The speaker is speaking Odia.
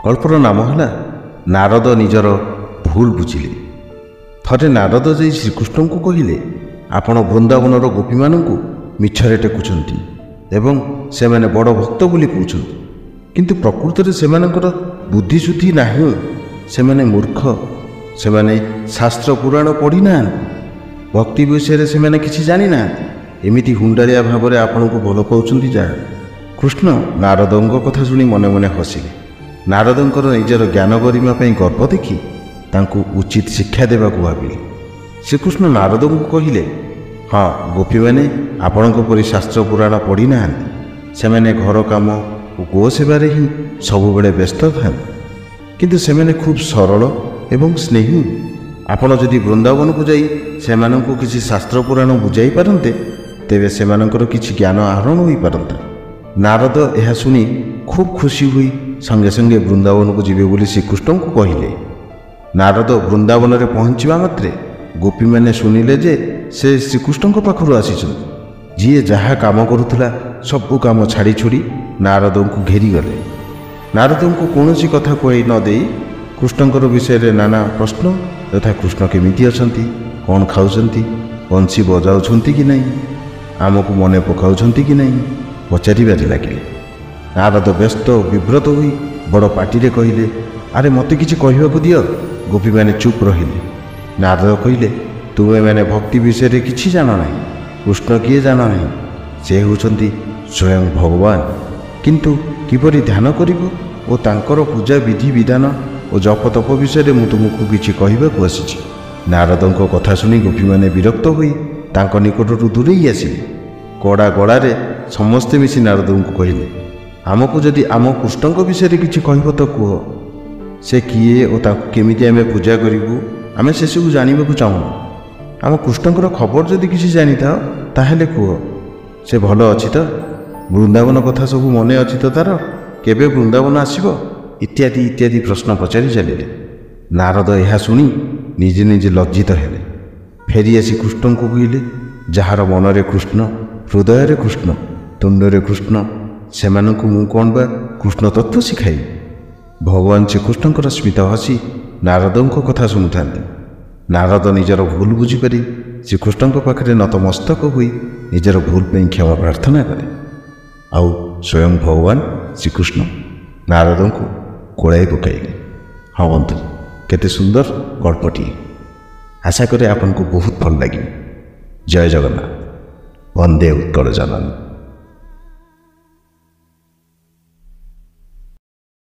ଗଳ୍ପର ନାମ ହେଲା ନାରଦ ନିଜର ଭୁଲ ବୁଝିଲେ। ଥରେ ନାରଦ ଯାଇ ଶ୍ରୀକୃଷ୍ଣଙ୍କୁ କହିଲେ, ଆପଣ ବୃନ୍ଦାବନର ଗୋପୀମାନଙ୍କୁ ମିଛରେ ଟେକୁଛନ୍ତି ଏବଂ ସେମାନେ ବଡ଼ ଭକ୍ତ ବୋଲି କହୁଛନ୍ତି, କିନ୍ତୁ ପ୍ରକୃତରେ ସେମାନଙ୍କର ବୁଦ୍ଧିଶୁଦ୍ଧି ନାହିଁ। ସେମାନେ ମୂର୍ଖ, ସେମାନେ ଶାସ୍ତ୍ର ପୁରାଣ ପଢ଼ିନାହାନ୍ତି, ଭକ୍ତି ବିଷୟରେ ସେମାନେ କିଛି ଜାଣିନାହାନ୍ତି। ଏମିତି ହୁଣ୍ଡାଳିଆ ଭାବରେ ଆପଣଙ୍କୁ ଭଲ ପାଉଛନ୍ତି ଯାହା। କୃଷ୍ଣ ନାରଦଙ୍କ କଥା ଶୁଣି ମନେ ମନେ ହସିଲେ। ନାରଦଙ୍କର ନିଜର ଜ୍ଞାନ ଗରିମା ପାଇଁ ଗର୍ବ ଦେଖି ତାଙ୍କୁ ଉଚିତ ଶିକ୍ଷା ଦେବାକୁ ଭାବିଲେ। ଶ୍ରୀକୃଷ୍ଣ ନାରଦଙ୍କୁ କହିଲେ, ହଁ, ଗୋପୀମାନେ ଆପଣଙ୍କ ପରି ଶାସ୍ତ୍ର ପୁରାଣ ପଢ଼ିନାହାନ୍ତି। ସେମାନେ ଘର କାମ ଓ ଗୋ ସେବାରେ ହିଁ ସବୁବେଳେ ବ୍ୟସ୍ତ ଥାନ୍ତି, କିନ୍ତୁ ସେମାନେ ଖୁବ୍ ସରଳ ଏବଂ ସ୍ନେହୀ। ଆପଣ ଯଦି ବୃନ୍ଦାବନକୁ ଯାଇ ସେମାନଙ୍କୁ କିଛି ଶାସ୍ତ୍ର ପୁରାଣ ବୁଝାଇ ପାରନ୍ତେ, ତେବେ ସେମାନଙ୍କର କିଛି ଜ୍ଞାନ ଆହରଣ ହୋଇପାରନ୍ତା। ନାରଦ ଏହା ଶୁଣି ଖୁବ୍ ଖୁସି ହୋଇ ସଙ୍ଗେ ସଙ୍ଗେ ବୃନ୍ଦାବନକୁ ଯିବେ ବୋଲି ଶ୍ରୀକୃଷ୍ଣଙ୍କୁ କହିଲେ। ନାରଦ ବୃନ୍ଦାବନରେ ପହଞ୍ଚିବା ମାତ୍ରେ ଗୋପୀମାନେ ଶୁଣିଲେ ଯେ ସେ ଶ୍ରୀକୃଷ୍ଣଙ୍କ ପାଖରୁ ଆସିଛନ୍ତି। ଯିଏ ଯାହା କାମ କରୁଥିଲା ସବୁ କାମ ଛାଡ଼ି ଛୁଡ଼ି ନାରଦଙ୍କୁ ଘେରିଗଲେ। ନାରଦଙ୍କୁ କୌଣସି କଥା କହି ନ ଦେଇ କୃଷ୍ଣଙ୍କର ବିଷୟରେ ନାନା ପ୍ରଶ୍ନ ଯଥା କୃଷ୍ଣ କେମିତି ଅଛନ୍ତି, କ'ଣ ଖାଉଛନ୍ତି, ବଂଶୀ ବଜାଉଛନ୍ତି କି ନାହିଁ, ଆମକୁ ମନେ ପକାଉଛନ୍ତି କି ନାହିଁ ପଚାରିବାରେ ଲାଗିଲେ। ନାରଦ ବ୍ୟସ୍ତ ଓ ବିବ୍ରତ ହୋଇ ବଡ଼ ପାଟିରେ କହିଲେ, ଆରେ ମୋତେ କିଛି କହିବାକୁ ଦିଅ। ଗୋପୀମାନେ ଚୁପ୍ ରହିଲେ। ନାରଦ କହିଲେ, ତୁମେମାନେ ଭକ୍ତି ବିଷୟରେ କିଛି ଜାଣ ନାହିଁ। କୃଷ୍ଣ କିଏ ଜାଣ ନାହିଁ, ସେ ହେଉଛନ୍ତି ସ୍ୱୟଂ ଭଗବାନ। କିନ୍ତୁ କିପରି ଧ୍ୟାନ କରିବ ଓ ତାଙ୍କର ପୂଜା ବିଧି ବିଧାନ ଓ ଜପତପ ବିଷୟରେ ମୁଁ ତୁମକୁ କିଛି କହିବାକୁ ଆସିଛି। ନାରଦଙ୍କ କଥା ଶୁଣି ଗୋପୀମାନେ ବିରକ୍ତ ହୋଇ ତାଙ୍କ ନିକଟରୁ ଦୂରେଇ ଆସିଲେ। କଡ଼ା ଗଳାରେ ସମସ୍ତେ ମିଶି ନାରଦଙ୍କୁ କହିଲେ, ଆମକୁ ଯଦି ଆମ କୃଷ୍ଣଙ୍କ ବିଷୟରେ କିଛି କହିବ ତ କୁହ। ସେ କିଏ ଓ ତାଙ୍କୁ କେମିତି ଆମେ ପୂଜା କରିବୁ, ଆମେ ସେସବୁ ଜାଣିବାକୁ ଚାହୁଁନୁ। ଆମ କୃଷ୍ଣଙ୍କର ଖବର ଯଦି କିଛି ଜାଣିଥାଅ ତାହେଲେ କୁହ। ସେ ଭଲ ଅଛି ତ? ବୃନ୍ଦାବନ କଥା ସବୁ ମନେ ଅଛି ତ ତାର? କେବେ ବୃନ୍ଦାବନ ଆସିବ? ଇତ୍ୟାଦି ଇତ୍ୟାଦି ପ୍ରଶ୍ନ ପଚାରି ଚାଲିଲେ। ନାରଦ ଏହା ଶୁଣି ନିଜେ ନିଜେ ଲଜ୍ଜିତ ହେଲେ। ଫେରି ଆସି କୃଷ୍ଣଙ୍କୁ କହିଲେ, ଯାହାର ମନରେ କୃଷ୍ଣ, ହୃଦୟରେ କୃଷ୍ଣ, ତୁଣ୍ଡରେ କୃଷ୍ଣ, ସେମାନଙ୍କୁ ମୁଁ କ'ଣ ବା କୃଷ୍ଣ ତତ୍ତ୍ୱ ଶିଖାଇବି? ଭଗବାନ ଶ୍ରୀକୃଷ୍ଣଙ୍କର ସ୍ମିତ ହସି ନାରଦଙ୍କ କଥା ଶୁଣୁଥାନ୍ତି। ନାରଦ ନିଜର ଭୁଲ ବୁଝିପାରି ଶ୍ରୀକୃଷ୍ଣଙ୍କ ପାଖରେ ନତମସ୍ତକ ହୋଇ ନିଜର ଭୁଲ ପାଇଁ କ୍ଷମା ପ୍ରାର୍ଥନା କଲେ। ଆଉ ସ୍ୱୟଂ ଭଗବାନ ଶ୍ରୀକୃଷ୍ଣ ନାରଦଙ୍କୁ କୋଳାଇ ପକାଇଲେ। ହଁ ବନ୍ଧୁ, କେତେ ସୁନ୍ଦର ଗଳ୍ପଟିଏ। ଆଶା କରେ ଆପଣଙ୍କୁ ବହୁତ ଭଲ ଲାଗିବ। ଜୟ ଜଗନ୍ନାଥ। ବନ୍ଦେ ଉତ୍କଳ ଜନନୀ।